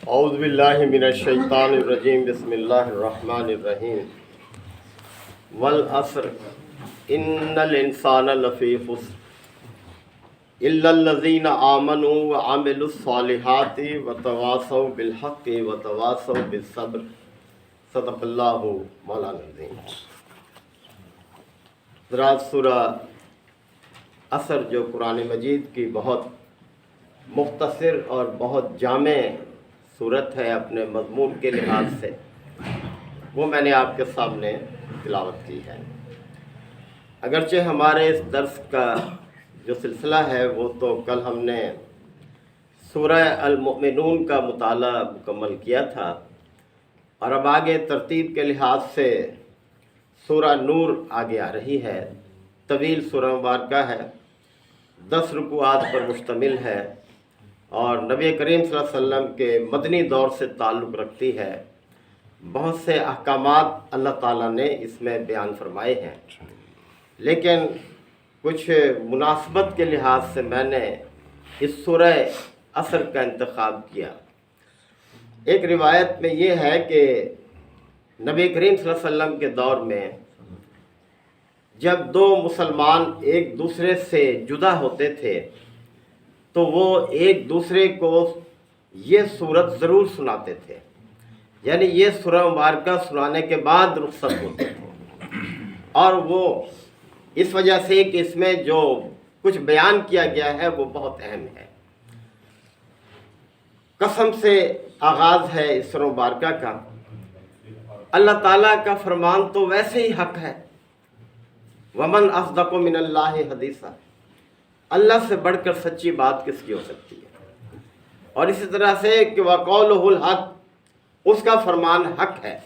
اعوذ باللہ من الشیطان الرجیم بسم اللہ الرحمن الرحیم والعصر ان الانسان لفی خسر الا الذین آمنوا وعملوا الصالحات وتواصوا بالحق وتواصوا بالصبر صدق اللہ مولانا العظیم۔ حضرات، سورہ عصر جو قرآن مجید کی بہت مختصر اور بہت جامع صورت ہے اپنے مضمون کے لحاظ سے، وہ میں نے آپ کے سامنے تلاوت کی ہے۔ اگرچہ ہمارے اس درس کا جو سلسلہ ہے وہ تو کل ہم نے سورہ المؤمنون کا مطالعہ مکمل کیا تھا، اور اب آگے ترتیب کے لحاظ سے سورہ نور آگے آ رہی ہے۔ طویل سورہ مبارکہ ہے، 10 رکوعات پر مشتمل ہے، اور نبی کریم صلی اللہ علیہ وسلم کے مدنی دور سے تعلق رکھتی ہے۔ بہت سے احکامات اللہ تعالیٰ نے اس میں بیان فرمائے ہیں، لیکن کچھ مناسبت کے لحاظ سے میں نے اس سورہ عصر کا انتخاب کیا۔ ایک روایت میں یہ ہے کہ نبی کریم صلی اللہ علیہ وسلم کے دور میں جب دو مسلمان ایک دوسرے سے جدا ہوتے تھے تو وہ ایک دوسرے کو یہ سورت ضرور سناتے تھے، یعنی یہ سورہ مبارکہ سنانے کے بعد رخصت ہوتے تھے، اور وہ اس وجہ سے کہ اس میں جو کچھ بیان کیا گیا ہے وہ بہت اہم ہے۔ قسم سے آغاز ہے اس سورہ مبارکہ کا۔ اللہ تعالیٰ کا فرمان تو ویسے ہی حق ہے، وَمَنْ أَصْدَقُ مِنَ اللَّهِ حَدِيثًا، اللہ سے بڑھ کر سچی بات کس کی ہو سکتی ہے۔ اور اسی طرح سے کہ وَقَوْلُهُ الْحَقُّ، اس کا فرمان حق ہے۔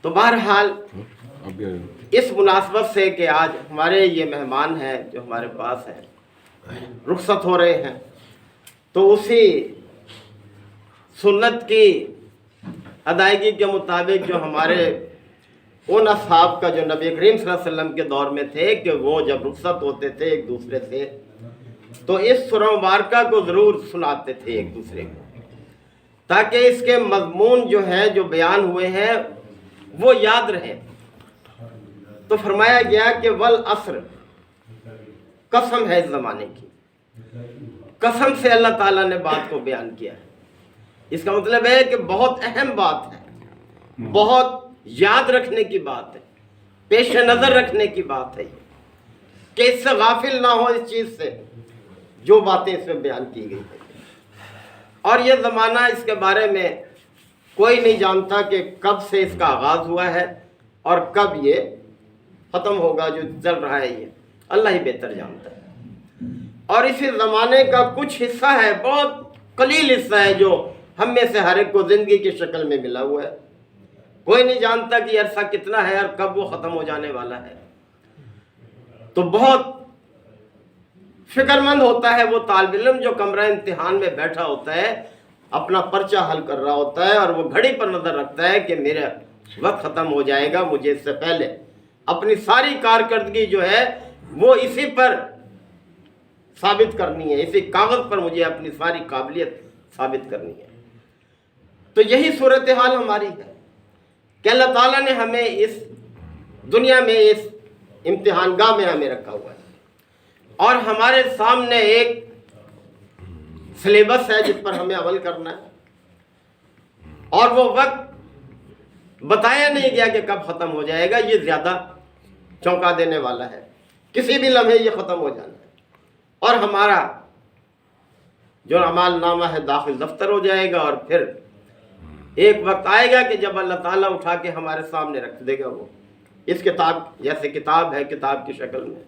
تو بہرحال اس مناسبت سے کہ آج ہمارے یہ مہمان ہیں جو ہمارے پاس ہیں، رخصت ہو رہے ہیں، تو اسی سنت کی ادائیگی کے مطابق جو ہمارے ان اصحاب کا جو نبی کریم صلی اللہ علیہ وسلم کے دور میں تھے کہ وہ جب رخصت ہوتے تھے ایک دوسرے سے تو اس سورہ مبارکہ کو ضرور سناتے تھے ایک دوسرے کو، تاکہ اس کے مضمون جو ہے جو بیان ہوئے ہیں وہ یاد رہیں۔ تو فرمایا گیا کہ والعصر، قسم ہے اس زمانے کی، قسم سے اللہ تعالیٰ نے بات کو بیان کیا ہے۔ اس کا مطلب ہے کہ بہت اہم بات ہے، بہت یاد رکھنے کی بات ہے، پیش نظر رکھنے کی بات ہے یہ، کہ اس سے غافل نہ ہو اس چیز سے جو باتیں اس میں بیان کی گئی ہیں۔ اور یہ زمانہ اس کے بارے میں کوئی نہیں جانتا کہ کب سے اس کا آغاز ہوا ہے اور کب یہ ختم ہوگا۔ جو چل رہا ہے یہ اللہ ہی بہتر جانتا ہے۔ اور اسی زمانے کا کچھ حصہ ہے، بہت قلیل حصہ ہے، جو ہم میں سے ہر ایک کو زندگی کی شکل میں ملا ہوا ہے۔ کوئی نہیں جانتا کہ عرصہ کتنا ہے اور کب وہ ختم ہو جانے والا ہے۔ تو بہت فکر مند ہوتا ہے وہ طالب علم جو کمرہ امتحان میں بیٹھا ہوتا ہے، اپنا پرچہ حل کر رہا ہوتا ہے، اور وہ گھڑی پر نظر رکھتا ہے کہ میرا وقت ختم ہو جائے گا، مجھے اس سے پہلے اپنی ساری کارکردگی جو ہے وہ اسی پر ثابت کرنی ہے، اسی کاغذ پر مجھے اپنی ساری قابلیت ثابت کرنی ہے۔ تو یہی صورتحال ہماری ہے کہ اللہ تعالیٰ نے ہمیں اس دنیا میں اس امتحان گاہ میں ہمیں رکھا ہوا ہے، اور ہمارے سامنے ایک سلیبس ہے جس پر ہمیں عمل کرنا ہے، اور وہ وقت بتایا نہیں گیا کہ کب ختم ہو جائے گا۔ یہ زیادہ چونکا دینے والا ہے، کسی بھی لمحے یہ ختم ہو جانا ہے، اور ہمارا جو اعمال نامہ ہے داخل دفتر ہو جائے گا، اور پھر ایک وقت آئے گا کہ جب اللہ تعالیٰ اٹھا کے ہمارے سامنے رکھ دے گا، وہ اس کتاب جیسے کتاب ہے، کتاب کی شکل میں،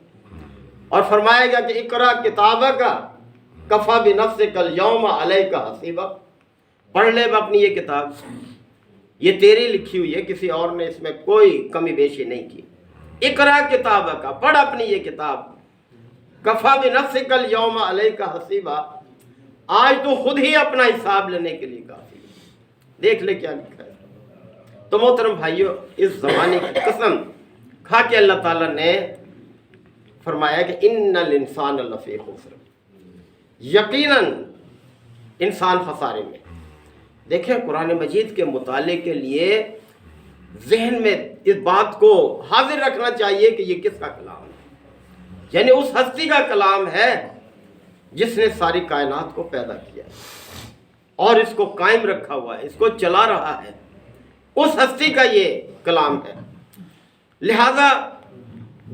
اور فرمائے گا کہ اقرا کتابک کفی بنفسک الیوم علیک حسیبا، پڑھ لے اپنی یہ کتاب، یہ تیری لکھی ہوئی ہے، کسی اور نے اس میں کوئی کمی بیشی نہیں کی۔ اقرا کتابک، پڑھ اپنی یہ کتاب، کفی بنفسک الیوم علیک حسیبا، آج تو خود ہی اپنا حساب لینے کے لیے کافی۔ دیکھ لے کیا لکھا ہے۔ تو محترم بھائیو، اس زمانے کی قسم کھا کے اللہ تعالیٰ نے فرمایا کہ ان الانسان لفی خسر، یقیناً انسان خسارے میں۔ دیکھیں قرآن مجید کے مطالعے کے لیے ذہن میں اس بات کو حاضر رکھنا چاہیے کہ یہ کس کا کلام ہے، یعنی اس ہستی کا کلام ہے جس نے ساری کائنات کو پیدا کیا اور اس کو قائم رکھا ہوا ہے، اس کو چلا رہا ہے، اس ہستی کا یہ کلام ہے۔ لہذا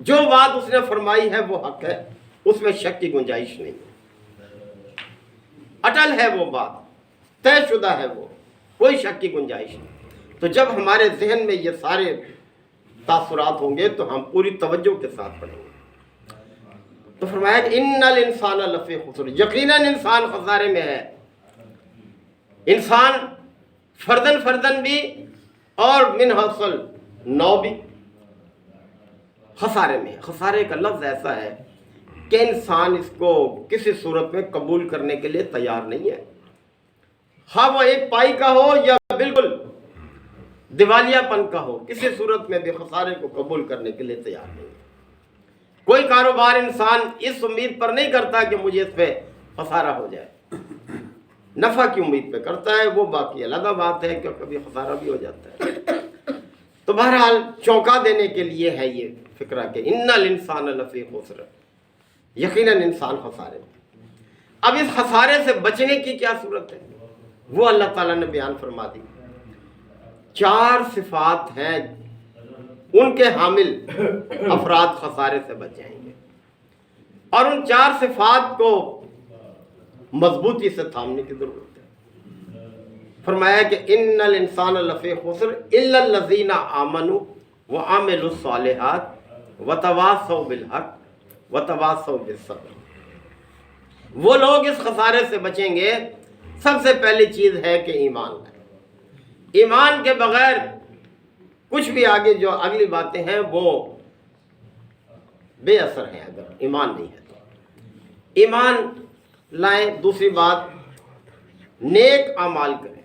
جو بات اس نے فرمائی ہے وہ حق ہے، اس میں شک کی گنجائش نہیں ہے، اٹل ہے وہ بات، طے شدہ ہے وہ، کوئی شک کی گنجائش نہیں۔ تو جب ہمارے ذہن میں یہ سارے تاثرات ہوں گے تو ہم پوری توجہ کے ساتھ پڑھیں گے۔ تو فرمایا کہ ان الانسان لفی خسر، یقیناً انسان خسارے میں ہے، انسان فردن بھی اور من حاصل نو بھی خسارے میں۔ خسارے کا لفظ ایسا ہے کہ انسان اس کو کسی صورت میں قبول کرنے کے لیے تیار نہیں ہے، ہاں وہ ایک پائی کا ہو یا بالکل دیوالیہ پن کا ہو، کسی صورت میں بھی خسارے کو قبول کرنے کے لیے تیار نہیں ہے۔ کوئی کاروبار انسان اس امید پر نہیں کرتا کہ مجھے اس پہ خسارہ ہو جائے، نفع کی امید پہ کرتا ہے، وہ باقی علیحدہ بات ہے کہ کبھی خسارہ بھی ہو جاتا ہے۔ تو بہرحال چونکا دینے کے لیے ہے یہ فکرہ کہ ان الانسان لفی خسر، یقیناً انسان خسارے میں۔ اب اس خسارے سے بچنے کی کیا صورت ہے وہ اللہ تعالیٰ نے بیان فرما دی۔ 4 صفات ہیں ان کے حامل افراد خسارے سے بچ جائیں گے، اور ان 4 صفات کو مضبوطی سے تھامنے کی ضرورت ہے۔ فرمایا کہ ان الانسان لفی خسر الا الذین آمنوا وعملوا الصالحات وتواصوا بالحق وتواصوا بالصبر۔ وہ لوگ اس خسارے سے بچیں گے، سب سے پہلی چیز ہے کہ ایمان ہے۔ ایمان کے بغیر کچھ بھی آگے جو اگلی باتیں ہیں وہ بے اثر ہیں اگر ایمان نہیں ہے تو۔ ایمان لائیں، دوسری بات نیک اعمال کریں،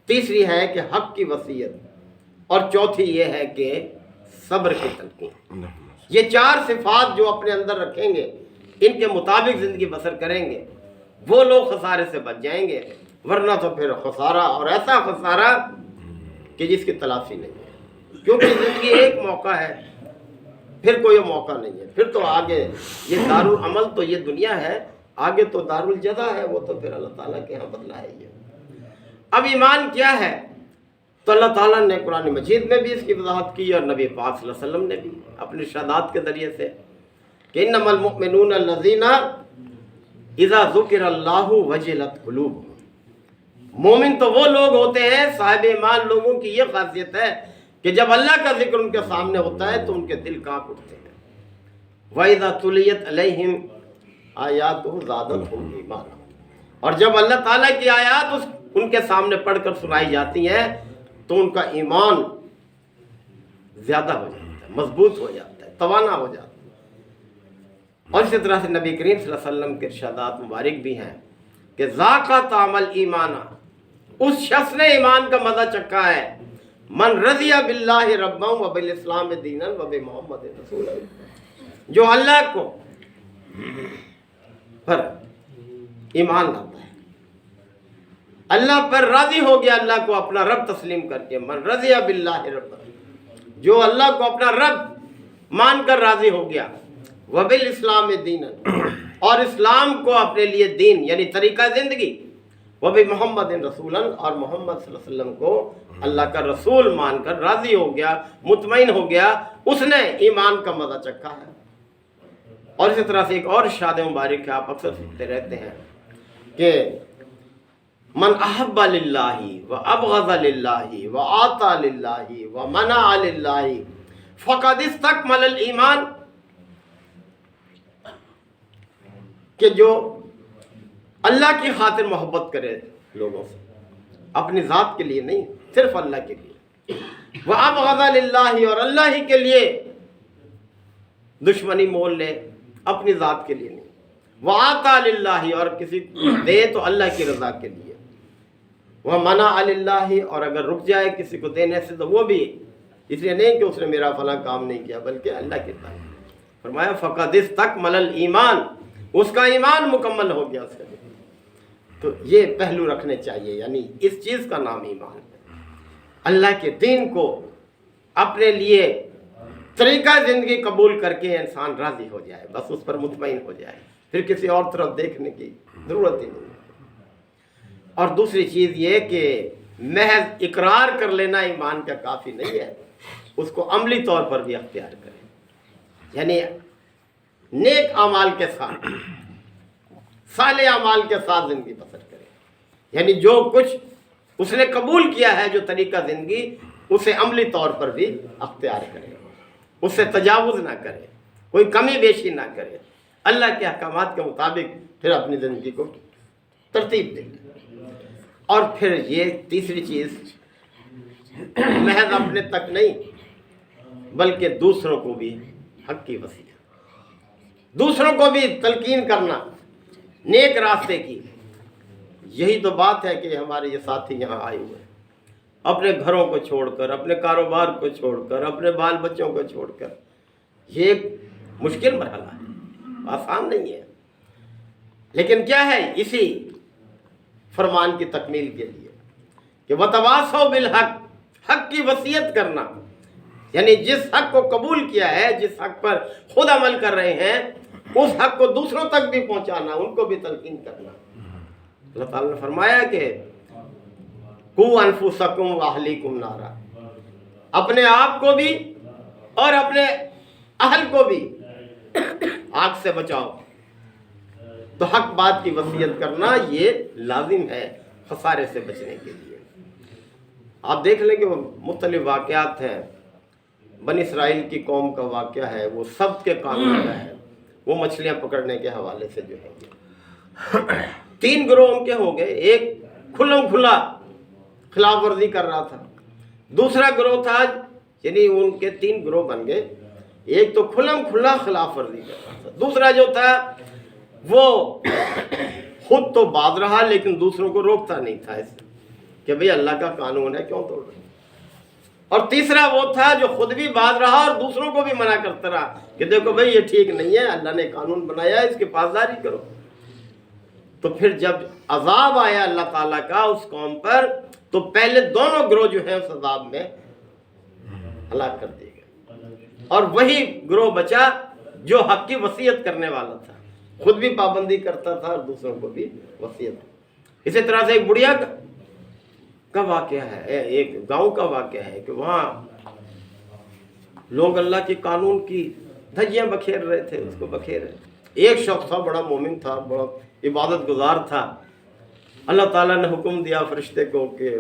تیسری ہے کہ حق کی وصیت، اور چوتھی یہ ہے کہ صبر کی تلقین۔ یہ 4 صفات جو اپنے اندر رکھیں گے، ان کے مطابق زندگی بسر کریں گے، وہ لوگ خسارے سے بچ جائیں گے، ورنہ تو پھر خسارہ، اور ایسا خسارہ کہ جس کی تلافی نہیں ہے، کیونکہ زندگی ایک موقع ہے، پھر کوئی موقع نہیں ہے، پھر تو آگے یہ دارالعمل تو یہ دنیا ہے، آگے تو دارالجزا ہے، وہ تو پھر اللہ تعالیٰ کے ہاں بدلہ ہے یہ۔ اب ایمان کیا ہے؟ تو اللہ تعالیٰ نے قرآن مجید میں بھی اس کی وضاحت کی، اور نبی پاک صلی اللہ علیہ وسلم نے بھی اپنے ارشادات کے ذریعے سے کہ انما المؤمنون الذین اذا ذکر اللہ وجلت قلوبہم۔ مومن تو وہ لوگ ہوتے ہیں، صاحب ایمان لوگوں کی یہ خاصیت ہے کہ جب اللہ کا ذکر ان کے سامنے ہوتا ہے تو ان کے دل کانپ اٹھتے ہیں۔ وَإِذَا تُلِيَتْ عَلَيْهِمْ آیَاتُهُ زَادَتْهُمْ ایمانا، اور جب اللہ تعالیٰ کی آیات ان کے سامنے پڑھ کر سنائی جاتی ہیں تو ان کا ایمان زیادہ ہو جاتا ہے، مضبوط ہو جاتا ہے، توانا ہو جاتا ہے۔ اور اسی طرح سے نبی کریم صلی اللہ علیہ وسلم کے ارشادات مبارک بھی ہیں کہ ذاق طعم الایمان، اس شخص نے ایمان کا مزہ چکھا ہے، من رضی باللہ ربا وبالاسلام دینا وبمحمد رسولا، جو اللہ کو پر ایمان لاتا ہے، اللہ پر راضی ہو گیا، اللہ کو اپنا رب تسلیم کر کے، من رضی باللہ رب، جو اللہ کو اپنا رب مان کر راضی ہو گیا، وبالاسلام دینا، اور اسلام کو اپنے لیے دین یعنی طریقہ زندگی، وبمحمد رسولا، اور محمد صلی اللہ علیہ وسلم کو اللہ کا رسول مان کر راضی ہو گیا، مطمئن ہو گیا، اس نے ایمان کا مزہ چکھا ہے۔ اور اسی طرح سے ایک اور ارشاد مبارک ہے، آپ اکثر سنتے رہتے ہیں کہ من احب للہ وابغض للہ وآطى للہ ومنع للہ فقد استکمل الایمان، کہ جو اللہ کی خاطر محبت کرے لوگوں سے، اپنی ذات کے لیے نہیں، صرف اللہ کے لیے، وابغض للہ، اور اللہ ہی کے لیے دشمنی مول لے، اپنی ذات کے لیے نہیں، وآطى للہ، اور کسی کو دے تو اللہ کی رضا کے لیے، ومنع للہ، اور اگر رک جائے کسی کو دینے سے تو وہ بھی اس لیے نہیں کہ اس نے میرا فلاں کام نہیں کیا، بلکہ اللہ کی طرف۔ فرمایا فقد استکمل الایمان، اس کا ایمان مکمل ہو گیا اس کا۔ تو یہ پہلو رکھنے چاہیے، یعنی اس چیز کا نام ایمان ہے، اللہ کے دین کو اپنے لیے طریقہ زندگی قبول کر کے انسان راضی ہو جائے، بس اس پر مطمئن ہو جائے، پھر کسی اور طرف دیکھنے کی ضرورت ہی نہیں ہے۔ اور دوسری چیز یہ کہ محض اقرار کر لینا ایمان کا کافی نہیں ہے، اس کو عملی طور پر بھی اختیار کرے، یعنی نیک اعمال کے ساتھ، صالح اعمال کے ساتھ زندگی بسر کرے، یعنی جو کچھ اس نے قبول کیا ہے جو طریقہ زندگی، اسے عملی طور پر بھی اختیار کرے، اس سے تجاوز نہ کرے، کوئی کمی بیشی نہ کرے، اللہ کے احکامات کے مطابق پھر اپنی زندگی کو ترتیب دے۔ اور پھر یہ تیسری چیز، محض اپنے تک نہیں بلکہ دوسروں کو بھی حق کی وصیت، دوسروں کو بھی تلقین کرنا نیک راستے کی۔ یہی تو بات ہے کہ ہمارے یہ ساتھی یہاں آئے ہوئے ہیں، اپنے گھروں کو چھوڑ کر، اپنے کاروبار کو چھوڑ کر، اپنے بال بچوں کو چھوڑ کر، یہ ایک مشکل مرحلہ ہے، آسان نہیں ہے، لیکن کیا ہے، اسی فرمان کی تکمیل کے لیے کہ وتواصوا بالحق، حق کی وصیت کرنا، یعنی جس حق کو قبول کیا ہے، جس حق پر خود عمل کر رہے ہیں، اس حق کو دوسروں تک بھی پہنچانا، ان کو بھی تلقین کرنا۔ اللہ تعالیٰ نے فرمایا کہ قوا انفسکم واہلیکم نارا، اپنے آپ کو بھی اور اپنے اہل کو بھی آگ سے بچاؤ۔ تو حق بات کی وصیت کرنا یہ لازم ہے خسارے سے بچنے کے لیے۔ آپ دیکھ لیں کہ وہ مختلف واقعات ہیں، بنی اسرائیل کی قوم کا واقعہ ہے، وہ سب کے قانون کا ہے، وہ مچھلیاں پکڑنے کے حوالے سے جو ہے 3 گروہ ان کے ہو گئے، ایک کھلم کھلا خلاف ورزی کر رہا تھا، دوسرا گروہ تھا، یعنی ان کے 3 گروہ بن گئے، ایک تو کھلم کھلا خلاف ورزی کر رہا تھا، دوسرا جو تھا وہ خود تو باز رہا لیکن دوسروں کو روکتا نہیں تھا اس کہ بھئی اللہ کا قانون ہے کیوں توڑ رہے، اور تیسرا وہ تھا جو خود بھی باز رہا اور دوسروں کو بھی منع کرتا رہا کہ دیکھو بھئی یہ ٹھیک نہیں ہے، اللہ نے قانون بنایا ہے، اس کی پاسداری کرو۔ تو پھر جب عذاب آیا اللہ تعالیٰ کا اس قوم پر، تو پہلے دونوں گروہ جو ہیں اس عذاب میں ہلاک کر دیے گئے، اور وہی گروہ بچا جو حق کی وصیت کرنے والا تھا، خود بھی پابندی کرتا تھا اور دوسروں کو بھی وصیت۔ اسی طرح سے ایک بڑھیا کا واقعہ ہے، ایک گاؤں کا واقعہ ہے کہ وہاں لوگ اللہ کے قانون کی دھجیاں بکھیر رہے تھے، اس کو بکھیر رہے تھے۔ ایک شخص تھا، بڑا مومن تھا، بڑا عبادت گزار تھا، اللہ تعالیٰ نے حکم دیا فرشتے کو کہ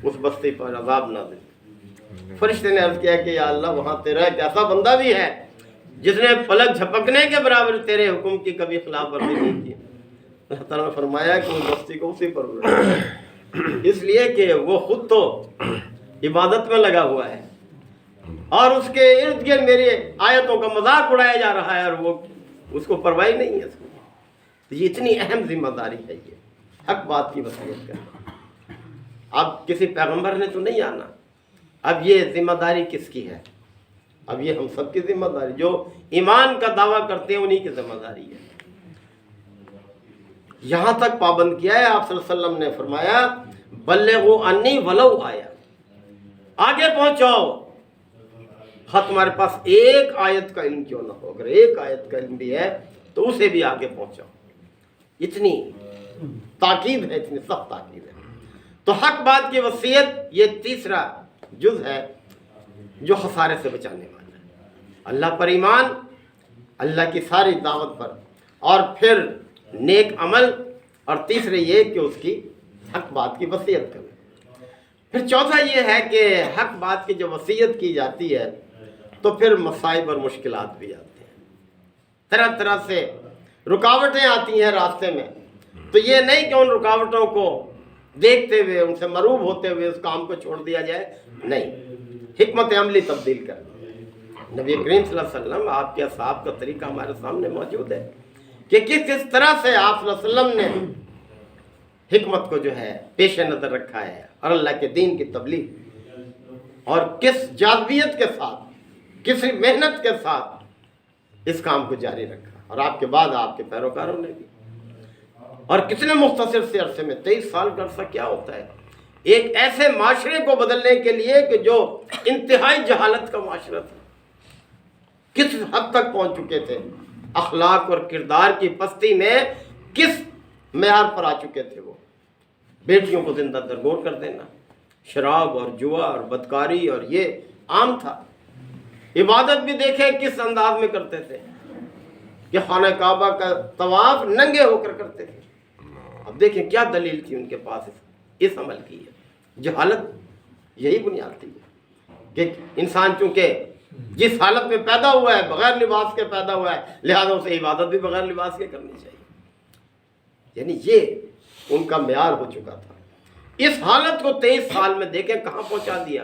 اس بستی پر عذاب نہ دے۔ فرشتے نے عرض کیا کہ یا اللہ وہاں تیرا ایک ایسا بندہ بھی ہے جس نے پلک جھپکنے کے برابر تیرے حکم کی کبھی خلاف ورزی نہیں کی۔ اللہ تعالیٰ نے فرمایا کہ اس بستی کو اسی پر اس لیے کہ وہ خود تو عبادت میں لگا ہوا ہے اور اس کے ارد گرد میری آیتوں کا مذاق اڑایا جا رہا ہے اور وہ اس کو پرواہ نہیں ہے۔ تو یہ اتنی اہم ذمہ داری ہے، یہ حق بات کی وصیت کرنا۔ اب کسی پیغمبر نے تو نہیں آنا، اب یہ ذمہ داری کس کی ہے؟ اب یہ ہم سب کی ذمہ داری، جو ایمان کا دعویٰ کرتے ہیں انہی کی ذمہ داری ہے۔ یہاں تک پابند کیا ہے آپ صلی اللہ علیہ وسلم نے فرمایا بلغوا انی ولو آیا، آگے پہنچاؤ، ہاں تمہارے پاس ایک آیت کا علم کیوں نہ ہو، اگر ایک آیت کا علم بھی ہے تو اسے بھی آگے پہنچاؤ۔ اتنی تاکید ہے، اتنی سخت تاکید ہے۔ تو حق بات کی وصیت یہ تیسرا جز ہے جو خسارے سے بچانے والا ہے، اللہ پر ایمان، اللہ کی ساری دعوت پر، اور پھر نیک عمل، اور تیسرے یہ کہ اس کی حق بات کی وصیت کرے۔ پھر چوتھا یہ ہے کہ حق بات کی جو وصیت کی جاتی ہے تو پھر مصائب اور مشکلات بھی آتی ہیں، طرح طرح سے رکاوٹیں آتی ہیں راستے میں، تو یہ نہیں کہ ان رکاوٹوں کو دیکھتے ہوئے ان سے مروب ہوتے ہوئے اس کام کو چھوڑ دیا جائے، نہیں، حکمت عملی تبدیل کر۔ نبی کریم صلی اللہ علیہ وسلم، آپ کے اصحاب کا طریقہ ہمارے سامنے موجود ہے کہ کس طرح سے آپ صلی اللہ علیہ وسلم نے حکمت کو جو ہے پیش نظر رکھا ہے اور اللہ کے دین کی تبلیغ، اور کس جاذبیت کے ساتھ، کس محنت کے ساتھ اس کام کو جاری رکھا، اور آپ کے بعد آپ کے پیروکاروں نے بھی۔ اور کتنے مختصر سے عرصے میں 23 سال کا عرصہ کیا ہوتا ہے ایک ایسے معاشرے کو بدلنے کے لیے کہ جو انتہائی جہالت کا معاشرہ تھا، کس حد تک پہنچ چکے تھے، اخلاق اور کردار کی پستی میں کس معیار پر آ چکے تھے وہ، بیٹیوں کو زندہ درگور کر دینا، شراب اور جوا اور بدکاری اور یہ عام تھا۔ عبادت بھی دیکھیں کس انداز میں کرتے تھے کہ خانہ کعبہ کا طواف ننگے ہو کر کرتے تھے۔ اب دیکھیں کیا دلیل تھی ان کے پاس اس عمل کی ہے، جہالت یہی بنیاد تھی کہ انسان چونکہ جس حالت میں پیدا ہوا ہے بغیر لباس کے پیدا ہوا ہے، لہذا اسے عبادت بھی بغیر لباس کے کرنی چاہیے، یعنی یہ ان کا معیار ہو چکا تھا۔ اس حالت کو 23 سال میں دیکھیں کہاں پہنچا دیا،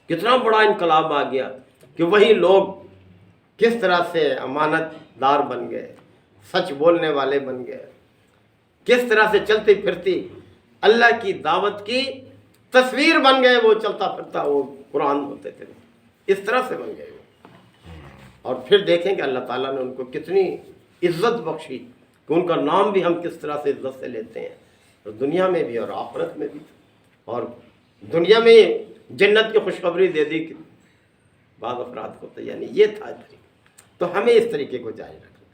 کتنا بڑا انقلاب آ گیا کہ وہی لوگ کس طرح سے امانت دار بن گئے، سچ بولنے والے بن گئے، کس طرح سے چلتی پھرتی اللہ کی دعوت کی تصویر بن گئے، وہ چلتا پھرتا وہ قرآن ہوتے تھے، اس طرح سے بن گئے وہ۔ اور پھر دیکھیں کہ اللہ تعالیٰ نے ان کو کتنی عزت بخشی کہ ان کا نام بھی ہم کس طرح سے عزت سے لیتے ہیں، اور دنیا میں بھی اور آخرت میں بھی، اور دنیا میں جنت کی خوشخبری دے دی کہ بعض افراد کو، تو یعنی یہ تھا طریقہ۔ تو ہمیں اس طریقے کو جاری رکھنا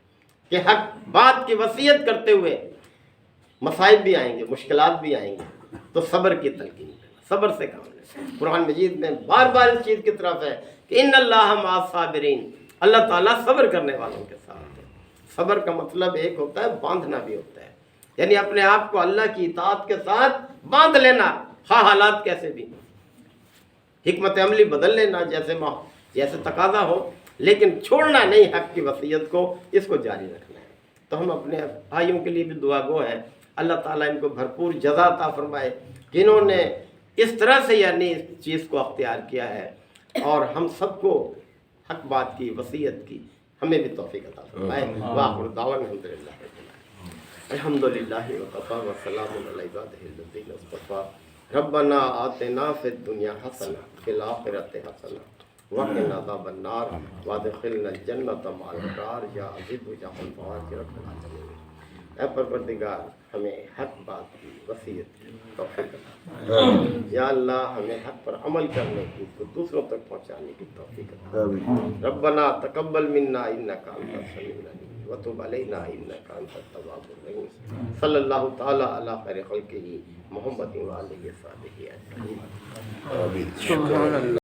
کہ حق بات کی وصیت کرتے ہوئے مصائب بھی آئیں گے، مشکلات بھی آئیں گے، تو صبر کی تلقین کرنا، صبر سے کام لینا۔ قرآن مجید میں بار بار اس چیز کی طرف ہے کہ ان اللہ مع الصابرین، اللہ تعالیٰ صبر کرنے والوں کے ساتھ ہے۔ صبر کا مطلب ایک ہوتا ہے باندھنا بھی ہوتا ہے، یعنی اپنے آپ کو اللہ کی اطاعت کے ساتھ باندھ لینا، خواہ حالات کیسے بھی، حکمت عملی بدل لینا جیسے تقاضا ہو، لیکن چھوڑنا نہیں حق کی وصیت کو، اس کو جاری رکھنا ہے۔ تو ہم اپنے بھائیوں کے لیے بھی دعا گو ہیں، اللہ تعالیٰ ان کو بھرپور جزا عطا فرمائے کہ انہوں نے اس طرح سے یعنی اس چیز کو اختیار کیا ہے، اور ہم سب کو حق بات کی وصیت کی ہمیں بھی توفیق عطا فرمائے۔ وآخر دعوانا الحمدللہ وکفیٰ وسلام علی عبادہ الذین اصطفیٰ ربنا آتنا فی الدنیا حسنہ فی الآخرۃ حسنہ وقنا عذاب النار وادخلنا الجنۃ مع الابرار یا عزیز یا غفار رب العالمین۔ اے پروردگار ہمیں حق بات کی وصیت کی توفیق عطا، یا اللہ ہمیں حق پر عمل کرنے کی، اس کو دوسروں تک پہنچانے کی توفیق عطا۔ ربنا تقبل منا انک انت السمیع العلیم وتب علینا انک انت التواب الرحیم۔ صلی اللہ تعالی علی خیر خلقہ محمد وآلہ وصحبہ اجمعین۔ سبحان اللہ۔